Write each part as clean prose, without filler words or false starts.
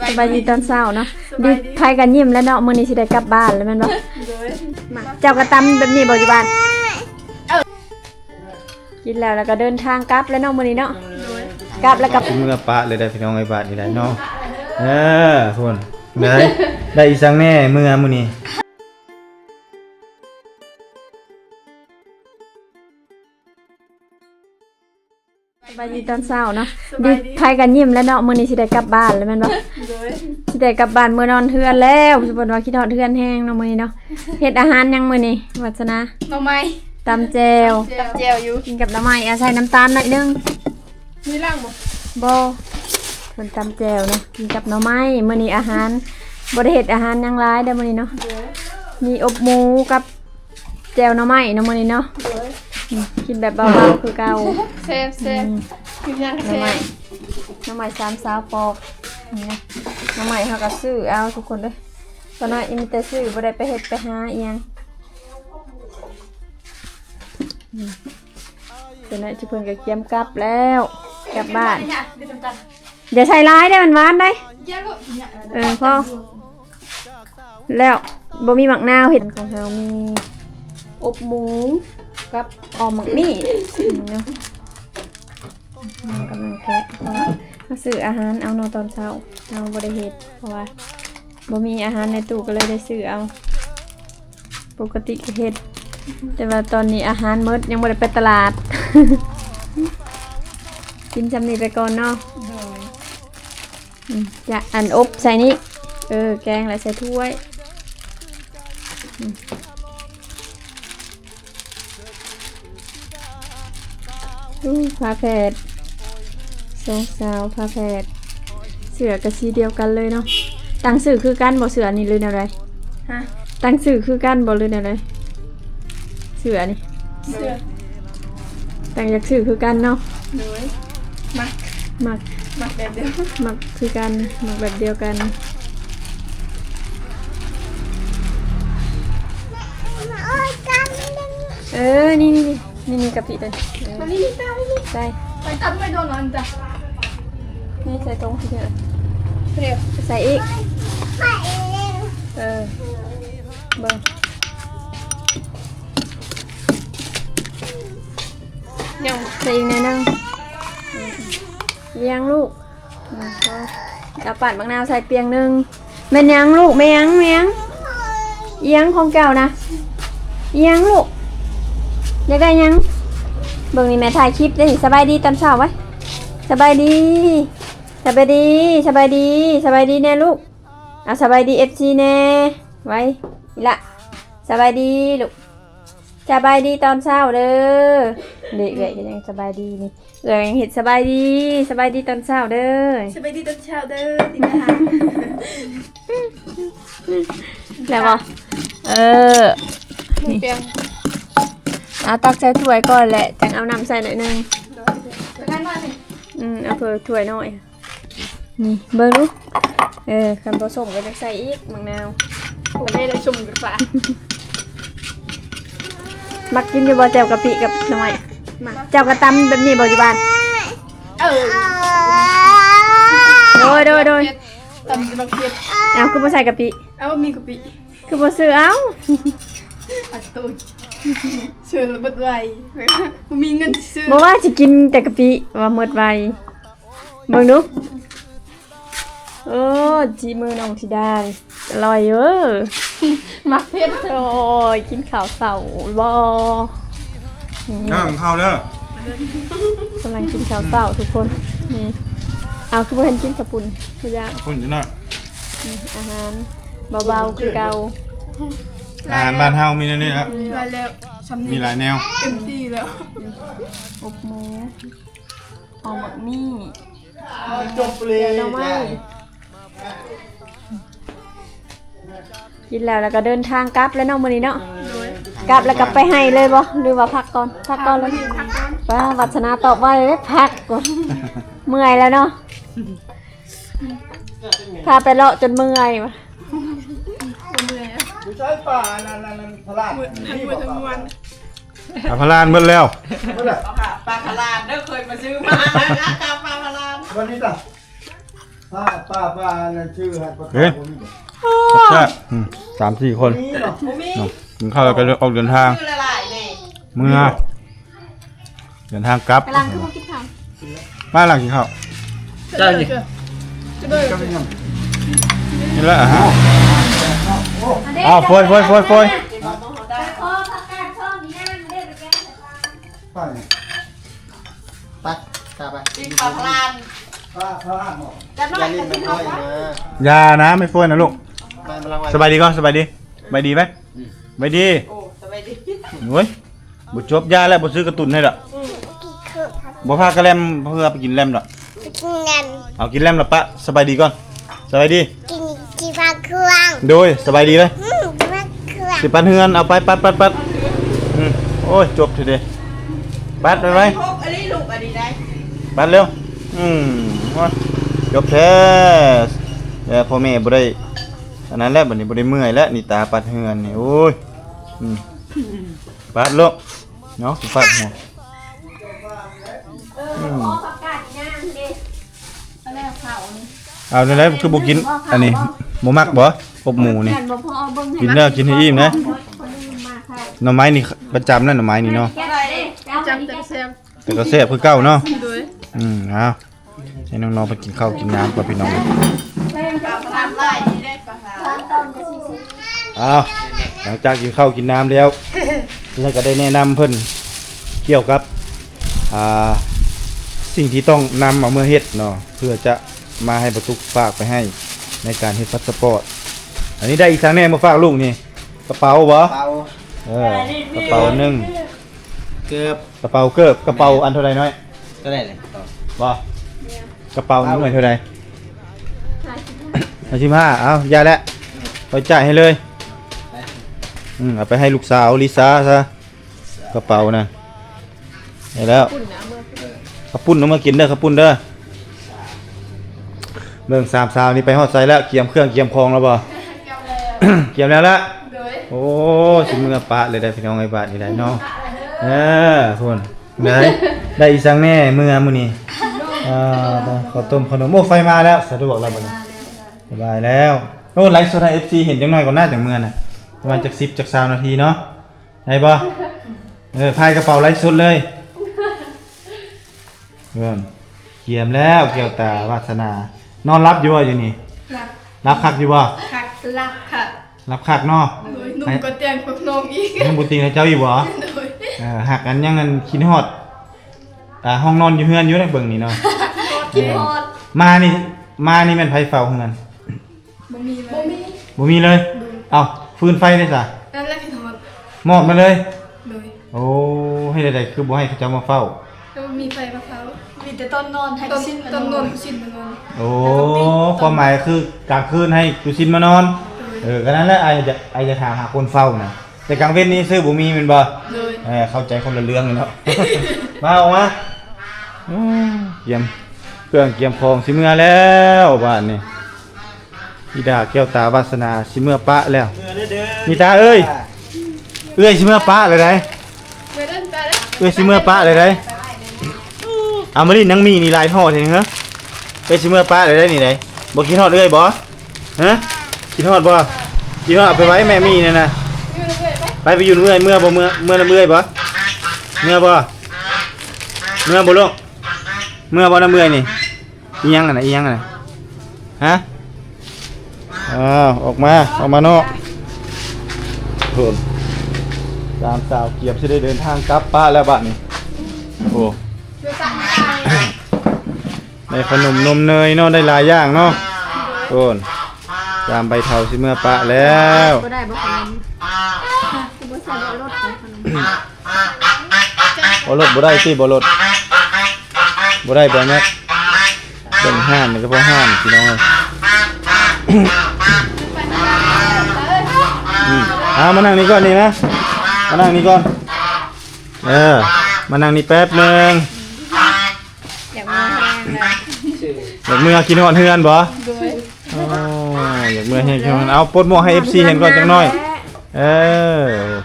สบายดีตอนเช้าเนาะดีพายกันยิ้มแล้วเนาะมื้อนี้สิได้กลับบ้านแล้วแม่นบ่มาเจ้ากระตำแบบนี้บ่อยู่บ้านกินแล้วก็เดินทางกลับแล้วเนาะมื้อนี้เนาะกลับแล้วกับเมื่อปะเลยได้พี่น้องไอ้บาทนี่ได้เนาะทุกคนได้อีสังแน่มื้อนี้สบายดีตอนเช้าเนาะดีพายกันยิ้มแล้วเนาะมื้อนี้สิได้กลับบ้านแล้วแม่นบ่สิได้กลับบ้านมื้อนอนเทือนแล้วสิบ่ว่าคิดฮอดเทือนแฮงเนาะมื้อนี้เนาะเฮ็ดอาหารยังมื้อนี้วัฒนาหน่อไม้ตำแจ่วอยู่กินกับหน่อไม้ใส่น้ำตาลหน่อยนึงมีล่างบ่บ่เพิ่นตำแจ่วเนาะกินกับหน่อไม้มื้อนี้อาหารบ่ได้เฮ็ดอาหารหยังหลายเด้อมื้อนี้เนาะมีอบหมูกับแจ่วหน่อไม้เนาะมื้อนี้เนาะกินแบบเบาๆคือเก่าเซฟกินยังเซฟหน่อไม้3 สาวปอกนี่หน่อไม้เฮาก็ซื้อเอาทุกคนเด้อตอนนั้นมีแต่ซื้อบ่ได้ไปเฮ็ดไปหาอีหยังตอนนั้นสิเพิ่นก็เตรียมกลับแล้วกลับบ้านเดี๋ยวใส่ลายได้มันหวานได้พ่อแล้วบ่มีหมักนาวเห็ดของเรามีอบหมูกับออมหมักมี่เนาะกำลังแกะเพราะว่ามาซื้ออาหารเอาเนาะตอนเช้าเราบ่ได้เฮ็ดเพราะว่าบ่มีอาหารในตู้ก็เลยได้ซื้อเอาปกติก็เฮ็ดแต่ว่าตอนนี้อาหารหมดยังบ่ได้ไปตลาด กินจำนี้ไปก่อนเนาะจะอันอบใส่นี้แกงแล้วใส่ถ้วยผ้าแพร2 สาวผ้าแพรเสือกระสีเดียวกันเลยเนาะตั้งสื่อคือกันบ่เสือนี่เลยแนวใดฮะตั้งสื่อคือกันบ่เลยแนวใดเสือนี่ตั้งอยากสื่อคือกันเนาะมักแบบเดียวมักคือกันมักแบบเดียวกันนี่กะปิเลยมันนี่ตาใส่ไปตำไม่โดนนั่นจ้ะนี่ใส่ตรงที่เดียวเร็วใส่อีกเบิ่งยังใส่อีกหน่อยนึงยังลูกเอาปั่นมะนาวใส่เปียงนึงแม่ยังลูกแม่ยังของเก่านะยังลูกอยากได้ยังเบิ่งนี่แม่ถ่ายคลิปได้สบายดีตอนเช้าไว้สบายดีแน่ลูกเอาสบายดี FC แน่ไว้ละสบายดีลูกสบายดีตอนเช้าเด้อเด็กก็ยังสบายดีนี่ยังเห็นสบายดีตอนเช้าเด้อสบายดีตอนเช้าเด้อดีนะคะ แล้วบ่เปียงเอาตักใส่ถ้วยก่อนแหละจังเอาน้ำใส่หน่อยนึงเอาเผื่อถ้วยหน่อยนี่เบิ่งดูคันผสมก็จะใส่อีกมะนาวผมไม่ได้ชุ่มกับฝามักกินอยู่บ่แจ่วกะปิกับหน่อยมาแจ่วกระตำแบบนี้บ่อยู่บ้านโดยตำบักเขียดเอาคือบ่ใส่กะปิเอามีกะปิคือบ่ซื้อเอาอัดตูดเชื่อระเบิดไวมีเงินซื้อบ่ว่าสิกินแต่กะปิว่าหมดไวเบิ่งดูจีมือน้องธิดาอร่อยมักเผ็ดโอ้ยกินข้าวเสาบ่ข้าวเด้อก ำลังกินข้าวเสาทุกคนนี่เอาคือบ่เห็นกินกระปุ่นคือยากคุณจะน่ะอาหารเบาๆคือเก่าอาหารบ้านเฮามีแน่ๆครับมีหลายแนวเต็มที่แล้วอบหมูออมหมักมี่จบเลยน้ำมันกินแล้วก็เดินทางกลับแล้วเนาะมื้อนี้เนาะกลับแล้วก็ไปให้เลยบ่หรือว่าพักก่อนเลยป้าวัฒนาตอบว่าเลยพักก่อนเมื่อยแล้วเนาะพาไปเลาะจนเมื่อยว่ะใช่ป่านั่นพลานทั้งวันพลานเบิ่แล้วปลาพลานเด้อเคยมาซื้อมาปลาพลานวันนี้ล่ะ ป้านั่นชื่อหัดประ เฮ้ย ผมนี่ แซ่บ3-4 คน นี่เนาะ เนาะกินข้าวแล้วก็ออกเดินทางเมื่อเดินทางกลับ กำลังคือบ่กินข้าว บ้านหลังกินข้าว จะเลยจะเลย ก็เป็นยัง นี่แหละอ้าวโฟย พ่อผักกาดช่องนี้นะเด้ไปแกง ป้าเนี่ยไปกลับไป กินข้าวพลาน ป้าหมอ จะน้อยจะกินข้าวพลาน ยานะไม่โฟยนะลูก มามาลังไว้ สบายดีก่อนสบายดีสบายดีไหมสบายดี โอ้สบายดี โอ้ยบุจบยาแล้วบุซื้อกระตุนให้ดอกบ่พากระแลมเพื่อไปกินแลมดอก กินกัน เอากินแลมละปะสบายดีก่อนสบายดี กินฟ้าเครื่อง โดยสบายดีเลย กินฟ้าเครื่อง สิปันเฮือนเอาไปปัดโอ้ยจบทีเดียวปัดไปไหม พกอันนี้ลูกอันนี้ได้ ปัดเร็วว่าจบแท้พ่อแม่บ่ได้อันนั้นแหละบัดนี้บ่ได้เมื่อยแล้วนี่ตาปัดเฮือนนี่โอ้ยปัดลูกเนาะปัดหัว พ่อผักกาดย่างเด้ อะไรข้าวนี่ เอาได้แล้วคือบ่กินอันนี้บ่มักบ่อบหมูนี่ แม่นบ่พอเอาเบิ่งให้ กินแล้วกินให้อิ่มนะ คนนึงมาค่ะ หน่อไม้นี่ประจำนั่นหน่อไม้นี่เนาะ แกะเด้เอา จั อั บ นนี้ แต่ แกะ แซ่บ แต่ก็แซ่บคือเก่าเนาะ โดย เอาให้น้องๆไปกินข้าวกินน้ำกับพี่น้อง ข้าวพลานไล่นี่ได้ปลาหา ต้นจะสิ เอาหลังจากกินข้าวกินน้ำแล้วแล้วก็ได้แนะนำเพิ่นเกี่ยวกับสิ่งที่ต้องนำเอาเมื่อเฮ็ดเนาะเพื่อจะมาให้ประตุกฝากไปให้ในการเฮ็ดพาสปอร์ตอันนี้ได้อีกทางแน่มาฝากลูกนี่กระเป๋าบ่ เปล่าก ระเป๋าหนึ่ง เกือบ กระเป๋าเกิบกระเป๋าอันเท่าไรน้อย ก็ได้เลย บ่กระเป๋านี่หน่วยเท่าไร55เอาอย่าแล้วไปจ่ายให้เลยเอาไปให้ลูกสาวลิซ่าซะกระเป๋านะได้แล้วข้าวปุ้นเอามากินเด้อข้าวปุ้นเด้อเบิ่ง3สาวนี่ไปฮอดไสแล้วเกียมเครื่องเกียมของแล้วบ่ เกียมแล้วละ โดย โอ้สิมือปะเลยได้พี่น้องไอ้บาทนี่ได้เนาะพุ่นได้อีสังแน่มื้อนี้ข้าวต้มขนมโอ้ไฟมาแล้วสะดวกแล้วบัดนี้สบายแล้วโอ้ไลฟ์สดให้ FC เห็นจังหน่อยก่อนหน้าจากมื้อน่ะประมาณจัก10จัก20นาทีเนาะได้บ่พายกระเป๋าไลฟ์สดเลยเพิ่นเกียมแล้วแก้วตาวาสนานอนรับอยู่บ่อยู่นี่ รัก รับคักอยู่บ่ คักรักค่ะ รับคักเนาะ โดยนุ่มก็เตียงพวกน้องอีก ยังบ่ติงให้เจ้าอยู่บ่ โดย หักกันยังนั่นคิดฮอดห้องนอนอยู่เฮือนอยู่ในเบิ่งนี่เนาะ กินโพด มานี่แม่นไผเฝ้าเฮือน บ่มีเลย บ่มีเลยเอ้าฟืนไฟได้ซะ นั่นแหละที่ทอด มอบมาเลย โดย โอ้ให้ได้ๆคือบ่ให้เขาเจ้ามาเฝ้า แล้วมีไฟมะพร้าว มีแต่ต้นนอนให้ ต้น ชิ้นมัน ต้น น น อน นชิ้นมันนน โอ้ความหมายคือกลางคืนให้ตุชินมานอนก็นั้นแหละไอ้จะถามหาคนเฝ้านะแต่กลางเว้นนี้ซื้อบ่มีแม่นบ่ โดย เข้าใจคนละเรื่องเลยเนาะ มาออกมาเกียมเครื่องเกียมของสิเมื่อแล้วบ้านนี่อีดาแก้วตาวาสนาสิเมื่อปะแล้วมีตาเอ้ยสิเมื่อปะเลยได้ ไปเดินไปแล้ว สิเมื่อปะเลยได้เอามาดินังมีนี่ลายทอดเห็นเหรอสิเมื่อปะเลยได้นี่ได้บ่กินทอดเลยบ่ฮะกินทอดบ่กินทอดเอาไปไว้แม่มีนั่นน่ะ อยู่เรื่อยๆไป ไปอยู่เมื่อยบ่เมื่อละเมื่อยบ่เมื่อบ่ลูกเมื่อบ่ละเมื่อยนี่อีหยังอ่ะนะอีหยังอ่ะนะฮะออกมานอกโถ่ตามสาวเกียบสิได้เดินทางกลับป้านแล้วบัดนี้โอ้ เดี๋ยวสั่งไป ได้ขนมนมเนยเนาะได้หลายอย่างเนาะโถ่ตามใบเทาสิเมื่อปะแล้ว บ่ได้บ่ขนมบ่ใส่บ่รสขนม บ่รถบ่ได้สิบ่รถบ่ได้บ่แม่เบิ่งห้านนี่ก็พอห้านพี่น้องเอ้ยมานั่งนี่ก่อนนี่นะมานั่งนี่ก่อนมานั่งนี่แป๊บนึง อยากมาแห้งเลย อยากเมื่อกินฮอดเฮือนบ่ โดย อยากเมื่อให้กินฮอดเอาปลดหมวกให้ FC เห็นก่อนจังน้อย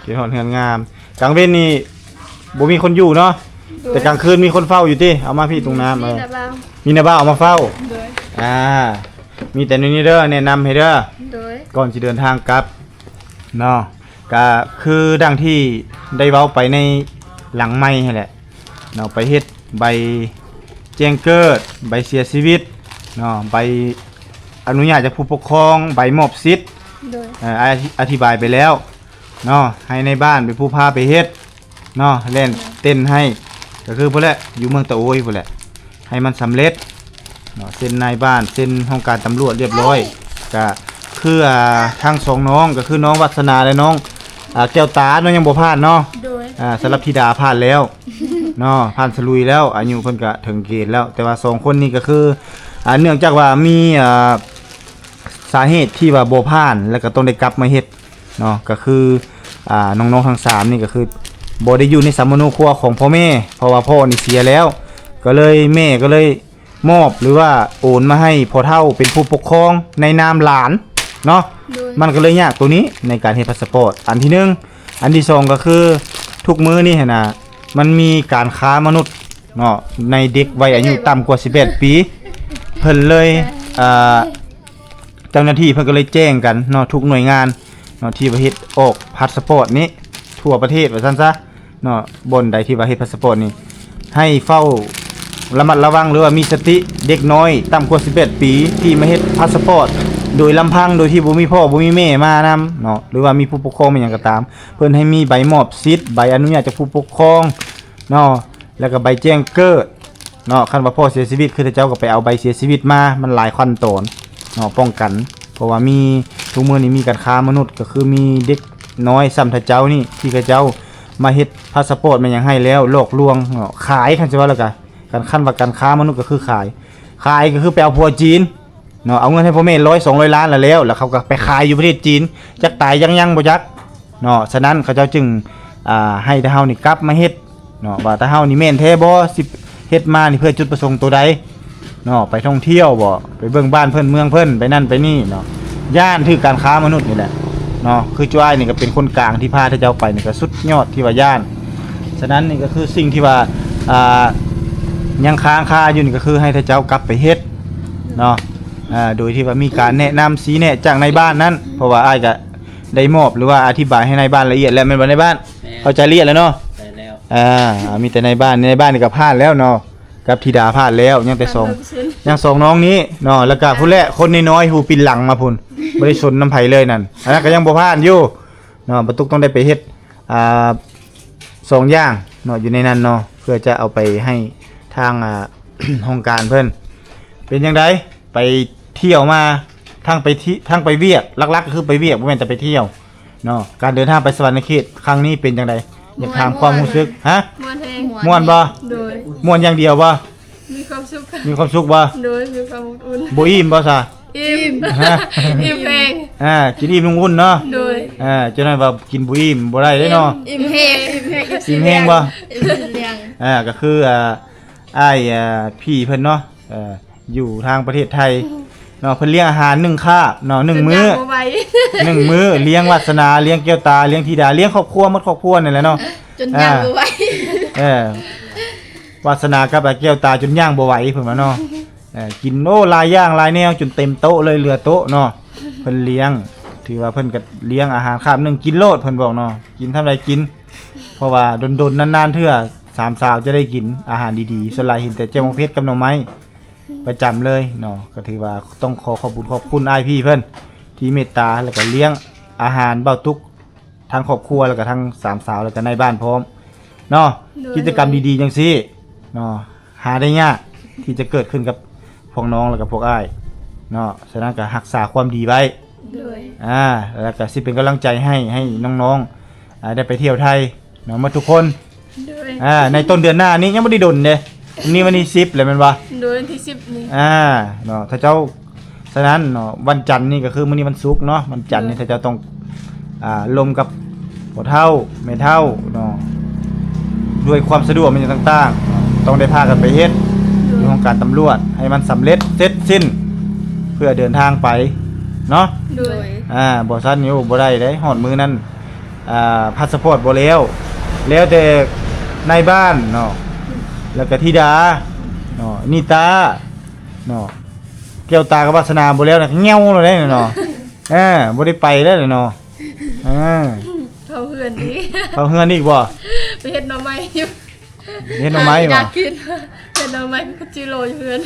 กินฮอดเฮือนงามกลางเว้นนี่บ่มีคนอยู่เนาะแต่กลางคืนมีคนเฝ้าอยู่ติเอามาพี่ตรงน้ำ นี่นะบ้าง มีนาบ้าเอามาเฝ้า โดย มีแต่นี้เด้อแนะนำให้เด้อ โดย ก่อนสิเดินทางกลับเนาะก็คือดังที่ได้เว้าไปในหลังไม้ให้แหละเนาะไปเฮ็ดใบแจ้งเกิดใบเสียชีวิตเนาะใบอนุญาตจากผู้ปกครองใบมอบสิทธิ์ โดย อธิบายไปแล้วเนาะให้ในบ้านเป็นผู้พาไปเฮ็ดเนาะเล่นเต้นให้ก็คือพุ่นแหละอยู่เมืองตะโอยพุ่นแหละให้มันสำเร็จเนาะเซ็นนายบ้านเซ็นห้องการตำรวจเรียบร้อยก็คือทั้งสองน้องก็คือน้องวัฒนาและน้องแก้วตาน้องยังบ่ผ่านเนาะ โดย สำหรับธิดาผ่านแล้วเนาะผ่านสลุยแล้วอายุเพิ่นก็ถึงเกณฑ์แล้วแต่ว่าสองคนนี้ก็คือเนื่องจากว่ามีสาเหตุที่ว่าบ่ผ่านแล้วก็ต้องได้กลับมาเฮ็ดเนาะก็คือน้องๆทั้ง3นี่ก็คือบ่ได้อยู่ในสามโนครัวของพ่อแม่เพราะว่าพ่อนี่เสียแล้วก็เลยแม่ก็เลยมอบหรือว่าโอนมาให้พ่อเฒ่าเป็นผู้ปกครองในนามหลานเนาะ โดย มันก็เลยยากตัวนี้ในการเฮ็ดพาสปอร์ตอันที่หนึ่งอันที่สองก็คือทุกมื้อนี่นะมันมีการค้ามนุษย์เนาะในเด็กวัยอายุต่ำกว่า18ปีเพิ่นเลยเจ้าหน้าที่เพิ่นก็เลยแจ้งกันเนาะทุกหน่วยงานเนาะที่ว่าเฮ็ดออกพาสปอร์ตนี้ทั่วประเทศว่าซั่นซะเนาะบนใดที่ว่าเฮ็ดพาสปอร์ตนี้ให้เฝ้าระมัดระวังหรือว่ามีสติเด็กน้อยต่ำกว่า18ปีที่มาเฮ็ดพาสปอร์ตโดยลำพังโดยที่บ่มีพ่อบ่มีแม่มานำเนาะหรือว่ามีผู้ปกครองเป็นหยังก็ตามเพิ่นให้มีใบมอบสิทธิ์ใบอนุญาตจากผู้ปกครองเนาะแล้วก็ใบแจ้งเกิดเนาะคันว่าพ่อเสียชีวิตคือเจ้าก็ไปเอาใบเสียชีวิตมามันหลายขั้นตอนเนาะป้องกันเพราะว่ามีทุกมื้อนี้มีการค้ามนุษย์ก็คือมีเด็กน้อยซ้ำถ้าเจ้านี่ที่เจ้ามาเฮ็ดพาสปอร์ตมันหยังให้แล้วหลอกลวงเนาะขายคันสิว่าแล้วก็การคันว่าการค้ามนุษย์ก็คือขายก็คือไปเอาผัวจีนเนาะเอาเงินให้พ่อแม่100-200 ล้านแล้วเขาก็ไปขายอยู่ประเทศจีนจักตายยังบ่จักเนาะฉะนั้นเขาเจ้าจึงให้เฮานี่กลับมาเฮ็ดเนาะว่าถ้าเฮานี่แม่นแท้บ่สิเฮ็ดมานี่เพื่อจุดประสงค์ตัวใดเนาะไปท่องเที่ยวบ่ไปเบิ่งบ้านเพิ่นเมืองเพิ่นไปนั่นไปนี่เนาะย่านถือการค้ามนุษย์นี่แหละเนาะคือจ้อยนี่ก็เป็นคนกลางที่พาเจ้าไปนี่ก็สุดยอดที่ว่าย่านฉะนั้นนี่ก็คือสิ่งที่ว่ายังค้างคาอยู่นี่ก็คือให้เจ้ากลับไปเฮ็ดเนาะโดยที่ว่ามีการแนะนำชี้แนะจากในบ้านนั้นเพราะว่าอ้ายก็ได้มอบหรือว่าอธิบายให้ในบ้านละเอียดแล้วแม่นบ่ในบ้านเข้าใจละเอียดแล้วเนาะได้แล้วมีแต่ในบ้านนี่ก็พลาดแล้วเนาะกับธิดาพลาดแล้วยังแต่ยังสองน้องนี้เนาะแล้วก็ผู้แรกคนน้อยๆหูปินหลังมาพุ่นบ่ได้สนน้ำไผเลยนั่นอันนั้นก็ยังบ่พลาดอยู่เนาะบ่ตุกต้องได้ไปเฮ็ด2อย่างเนาะอยู่ในนั้นเนาะเพื่อจะเอาไปให้ทางห้องการเพิ่นเป็นจังไดไปเที่ยวมาทั้งไปเวียกลักๆก็คือไปเวียกบ่แม่นแต่ไปเที่ยวเนาะการเดินทางไปสวรรค์เขตครั้งนี้เป็นจังไดอยากถามความรู้สึกฮะ ม่วนแฮง ม่วนบ่ โดย ม่วนอย่างเดียวบ่ มีความสุข มีความสุขบ่ โดยมีความอบอุ่น บ่อิ่มบ่ซะ อิ่ม ฮะ อิ่มแฮง กินอิ่มลุงอุ่นเนาะ โดย จังนั้นว่ากินบ่อิ่มบ่ได้เด้เนาะ อิ่มแฮง อิ่มแฮงบ่ อิ่มเลี้ยง ก็คืออ้ายพี่เพิ่นเนาะอยู่ทางประเทศไทยเนาะเพิ่นเลี้ยงอาหาร1คาบเนาะ1มื้อ บ่ไหว 1มื้อเลี้ยงวาสนาเลี้ยงแก้วตาเลี้ยงธิดาเลี้ยงครอบครัวหมดครอบครัวนั่นแหละเนาะ จนย่างบ่ไหว วาสนากับแก้วตาจนย่างบ่ไหวเพิ่นว่าเนาะกินโอ้หลายอย่างหลายแนวจนเต็มโต๊ะเลยเหลือโต๊ะเนาะเพิ่นเลี้ยงถือว่าเพิ่นก็เลี้ยงอาหารคาบนึงกินโลดเพิ่นบอกเนาะกินทำาใดกินเพราะว่าดนๆนานๆเทื่อสามสาวจะได้กินอาหารดีๆส่วนหลายเห็นแต่เจ้ามะเพชรกับหน่อไม้ประจำเลยเนาะก็ถือว่าต้องขอบคุณอ้ายพี่เพิ่นที่เมตตาแล้วก็เลี้ยงอาหารเบ้าทุกทั้งครอบครัวแล้วก็ทั้งสามสาวแล้วก็ในบ้านพร้อมเนาะกิจกรรมดีๆจังซี่เนาะหาได้ยากที่จะเกิดขึ้นกับพวกน้องแล้วก็พวกอ้ายเนาะฉะนั้นก็รักษาความดีไว้ โดย แล้วก็สิเป็นกำลังใจให้น้องๆได้ไปเที่ยวไทยเนาะมาทุกคน โดย ในต้นเดือนหน้านี้ยังบ่ได้ดนเด้นี่วันที่10แล้วแม่นบ่ โดยวันที่10นี้ เนาะถ้าเจ้าฉะนั้นเนาะวันจันทร์นี่ก็คือมื้อนี้วันศุกร์เนาะวันจันทร์นี่ถ้าเจ้าต้องลมกับพ่อเฒ่าแม่เฒ่าเนาะด้วยความสะดวกมันต่างๆต้องได้พากันไปเฮ็ดอยู่ของการตำรวจให้มันสำเร็จเสร็จสิ้นเพื่อเดินทางไปเนาะ โดย บ่ซั้นนี่บ่ได้เด้ฮอดมื้อนั้นพาสปอร์ตบ่แล้วแต่ในบ้านเนาะแล้วก็ธิดาเนาะนิตาเนาะ เกี่ยวตากับวาสนาบ่แล้วน่ะเหี่ยวเลยเนาะบ่ได้ไปแล้วเนาะเขาเฮือนดี เขาเฮือนอีกบ่ ไปเฮ็ดหน่อไม้อยู่ เฮ็ดหน่อไม้ อ บ่ ยากกินเฮ็ดหน่อไม้กับจิโร่อยู่เฮือน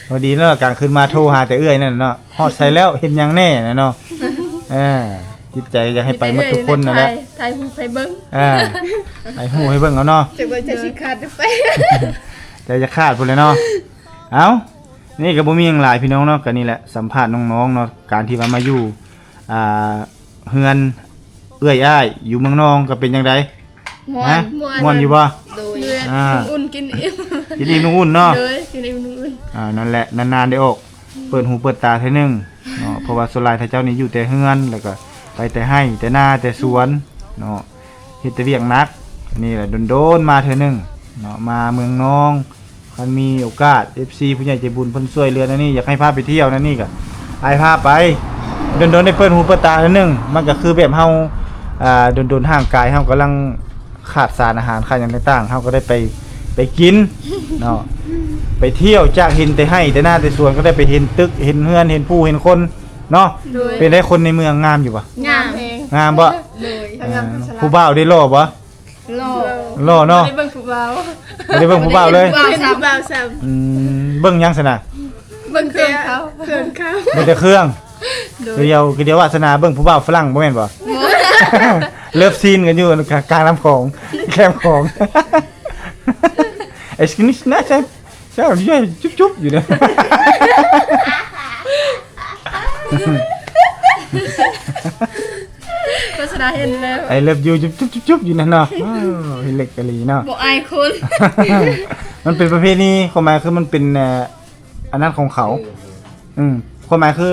พอดีเนาะกลางคืนมาโทรหาแต่เอื้อยนั่นเนาะฮอดใส่แล้วเฮ็ดหยังแน่น่ะเนาะจิตใจอยากให้ไปหมดทุกคนนั่นแหละ ถ่ายรูปไปเบิ่ง ให้ฮู้ให้เบิ่งเอาเนาะ จะเบิ่งจะสิขาดไป แต่จะขาดพุ่นเลยเนาะเอ้านี่ก็บ่มีหยังหลายพี่น้องเนาะก็นี่แหละสัมภาษณ์น้องๆเนาะการที่ว่ามาอยู่เฮือนเอื้อยอ้ายอยู่เมืองนองก็เป็นจังได ฮะม่วนอยู่บ่ โดยอุ่นกินอิ่ม กินอิ่มนุ่งอุ่นเนาะ โดยกินอิ่มอุ่น นั่นแหละนานๆได้ออกเปิดหูเปิดตาเท่านึงเนาะเพราะว่าส่วนหลายถ้าเจ้านี่อยู่แต่เฮือนแล้วก็ไปแต่ให้แต่นาแต่สวนเนาะเฮ็ดแต่เวียกหนักนี่แหละโดนๆมาเท่านึงเนาะมาเมืองนองคันมีโอกาส FC ผู้ใหญ่ใจบุญเพิ่นช่วยเหลือนั่นนี่อยากให้พาไปเที่ยวนั่นนี่ก็อายพาไปโดนๆได้เปิดหูเปิดตาเท่านึงมันก็คือแบบเฮาโดนๆห่างกายเฮากำลังขาดสารอาหารขาดอย่างต่างๆเฮาก็ได้ไปกินเนาะไปเที่ยวจากเห็นแต่ให้แต่หน้าแต่สวนก็ได้ไปเห็นตึกเห็นเฮือนเห็นผู้เห็นคนเนาะเป็นได้คนในเมืองงามอยู่ปะ งามเอง งามบ่ เลย ผู้บ่าวได้หล่อบ่ หล่อ หล่อเนาะ ได้เบิ่งผู้บ่าว บ่ได้เบิ่งผู้บ่าวเลย บ่าวซ้ำ เบิ่งหยังซะน่ะ เบิ่งเครื่องเขาเครื่องเขา เบิ่งแต่เครื่องเดียววาสนาเบิ่งผู้บ่าวฝรั่งบ่แม่นบ่ เลิฟซีนกันอยู่กลางลำของแคมของ ไอ้สกินนี่น่าจะจุ๊บอยู่นะ โฆษณาเห็นแล้ว ไอ้เลิฟยูจุ๊บอยู่นั่นเนาะเห็นเล็กกะลีเนาะ บ่อายคน มันเป็นประเพณีความหมายคือมันเป็นอันนั้นของเขาความหมายคือ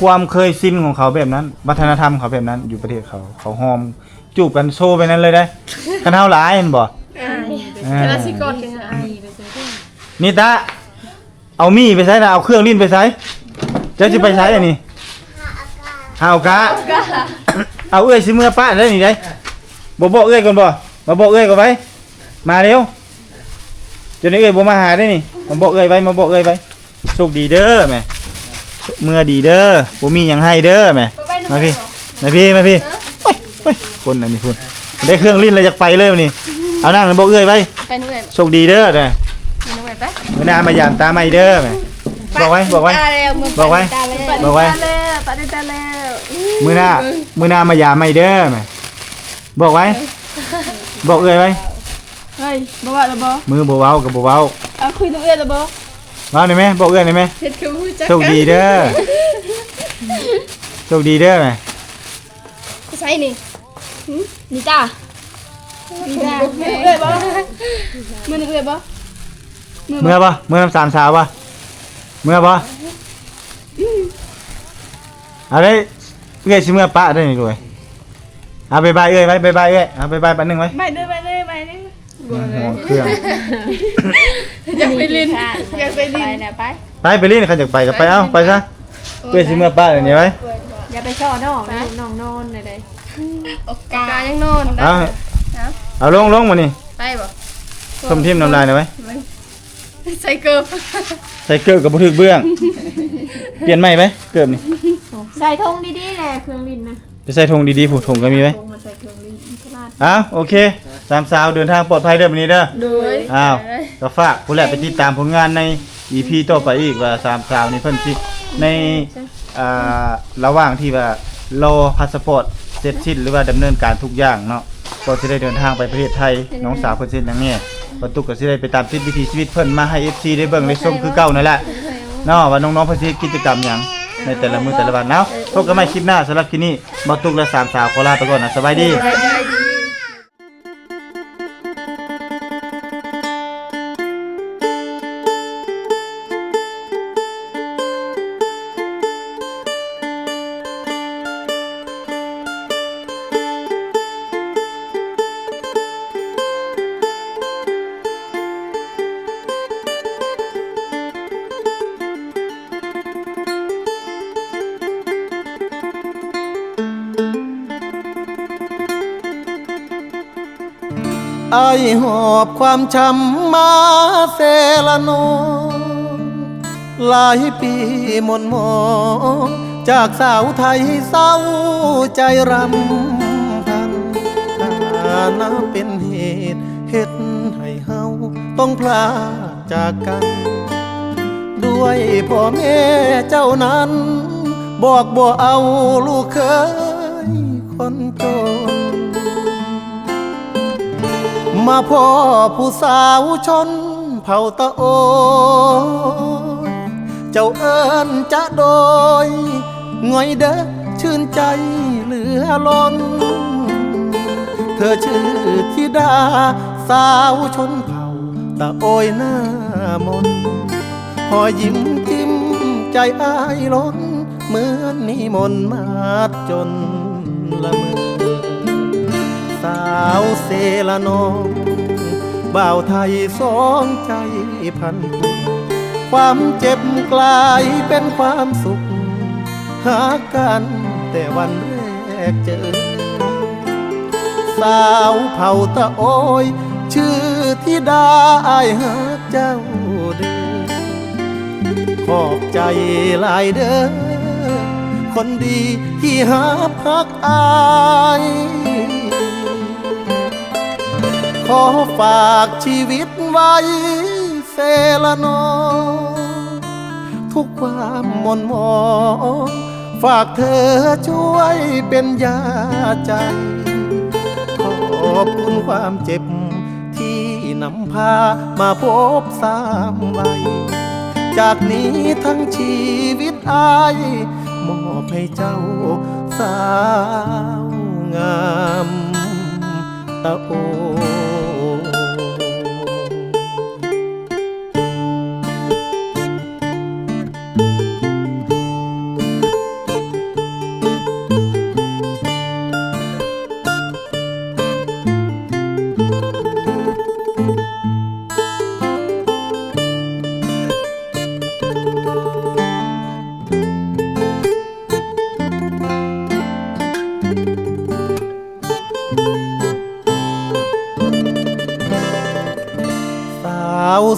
ความเคยชินของเขาแบบนั้นวัฒนธรรมเขาแบบนั้นอยู่ประเทศเขาหอมจูบกันโชว์ไปนั้นเลยได้กันเท่าหลายเห็นบ่คลาสสิกอนกันอายไปเจอ นี่ตาเอามีไปใช้นะเอาเครื่องลิ้นไปใช้จะไปใช้อันนี้เอากะเอาเอื้อยสิเมื่อป้าได้นี่ได้บอกเอื้อยก่อนบ่มาบอกเอื้อยก่อนไว้มาเร็วจนเอื้อยบ่มาหาได้นี่มาบอกเอื้อยไว้โชคดีเด้อแม่เมื่อดีเด้อบ่มีหยังให้เด้อแม่มาพี่คนอันนี้พุ่นได้เครื่องลิ้นแล้วอยากไปเลยวันนี้เอานั่งบอกเอื้อยไว้ ไปนู่นเลย โชคดีเด้อเด้อ ไปนู่นไป มื้อหน้ามายามตาใหม่เด้อแม่บอกไว้ ตาแล้วมึง บอกไว้ ตาแล้วตาแล้ว มื้อหน้ามายามใหม่เด้อแม่บอกไว้บอกเอื้อยไว้ เฮ้ยบ่ว่าแล้วบ่ มือบ่เว้ากับบ่เว้า เอาคุยตัวเอื้อแล้วบ่ เว้าได้ไหมบอกเอื้อยได้ไหม เฮ็ดคือฮู้จัก โชคดีเด้อโชคดีเด้อแม่ ใช่นี่นี่จ้านี่จ้าเอื้อบ่มื้อนึงเอื้อบ่ เมื่อบ่เมื่อน้ำสามสาวบ่เมื่อบ่เอาได้เอื้อยสิเมื่อปะได้นี่ด้วยเอาบ๊ายบายเอื้อยไว้บ๊ายบายเอื้อยเอาบ๊ายบายปันนึงไว้ ไปเด้อ หัวเครื่อง อยากไปลินอยากไปลินนะไป ไปเล่นคันอยากไปก็ไปเอ้าไปซะเอื้อยสิเมื่อปะอันนี้ไว้ อย่าไปช่อน้องน้องนอนเลย กายังนอน เอาลงมานี่ ไปบ่ ส้มทิ่มน้ำลายหน่อยไว้ ใส่เกิบ ใส่เกลือกับบุถึกเบื้อง เปลี่ยนใหม่ไหมเกลือนี่ ใส่ธงดีๆแหละเครื่องบินนะ จะใส่ธงดีๆผูกธงก็มีไหม ธงมาใส่เครื่องบินตลาด อ้าวโอเคสามสาวเดินทางปลอดภัยเด้อวันนี้เด้อ โดย อ้าวก็ฝากผู้แหละไปติดตามผลงานใน EP ต่อไปอีกว่าสามสาวนี่เพิ่นสิในระหว่างที่ว่ารอพาสปอร์ตเสร็จสิ้นหรือว่าดำเนินการทุกอย่างเนาะก็จะได้เดินทางไปประเทศไทยน้องสาวเพิ่นเซ็นอย่างนี้ประตุกก็สิได้ไปตามติดวิถีชีวิตเพิ่นมาให้ FC ได้เบิ่งได้ชมคือเก่านั่นแหละเนาะว่าน้องๆเพิ่นสิกิจกรรมหยังในแต่ละมื้อแต่ละวันเนาะพบกันใหม่คลิปหน้าสำหรับคลิปนี้บ่ตุกและสามสาวขอลาไปก่อนนะสบายดี อายหอบความช้ำมาเซละโน หลายปีหม่นหมองจากสาวไทยเศร้าใจรำพันน่าเป็นเหตุเฮ็ดให้เฮาต้องพลาดจากกัน ด้วยพ่อแม่เจ้านั้นบอกบ่เอาลูกเคยคนจนมาพ่อผู้สาวชนเผ่าตะโอยเจ้าเอิ้นจะโดยง่อยเด้อชื่นใจเหลือล้นเธอชื่อธิดาสาวชนเผ่าตะโอยหน้ามนหอยยิ้มจิ้มใจอ้ายล้นเหมือนนิมนต์มาจนละเมอสาวเซละนองบ่าวไทยสองใจพันความเจ็บกลายเป็นความสุขหากันแต่วันแรกเจอสาวเผ่าตะโอยชื่อธิดาอ้ายหาเจ้าเด้อขอบใจหลายเด้อคนดีที่หาพักอายขอฝากชีวิตไว้เซละนอทุกความหม่นหมองฝากเธอช่วยเป็นยาใจขอบคุณความเจ็บที่นำพามาพบสามวัยจากนี้ทั้งชีวิตอายมอบให้เจ้าสาวงามตะโอ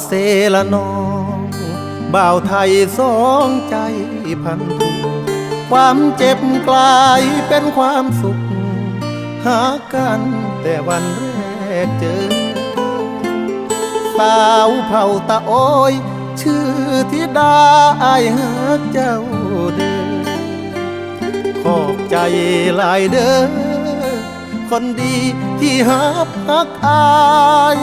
เซละนองบ่าวไทยสองใจพันผูความเจ็บกลายเป็นความสุขหากันแต่วันแรกเจอสาวเผ่าตะโอยชื่อธิดาอ้ายหาเจ้าเด้อขอบใจหลายเด้อคนดีที่หาพักอาย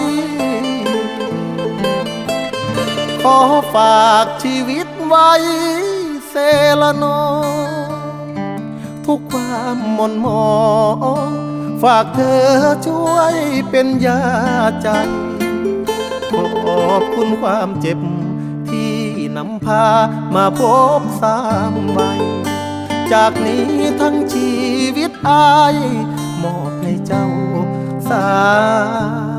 ขอฝากชีวิตไว้เซละนอทุกความหม่นหมองฝากเธอช่วยเป็นยาใจขอบคุณความเจ็บที่นำพามาพบสามวัยจากนี้ทั้งชีวิตอายมอบให้เจ้าสาว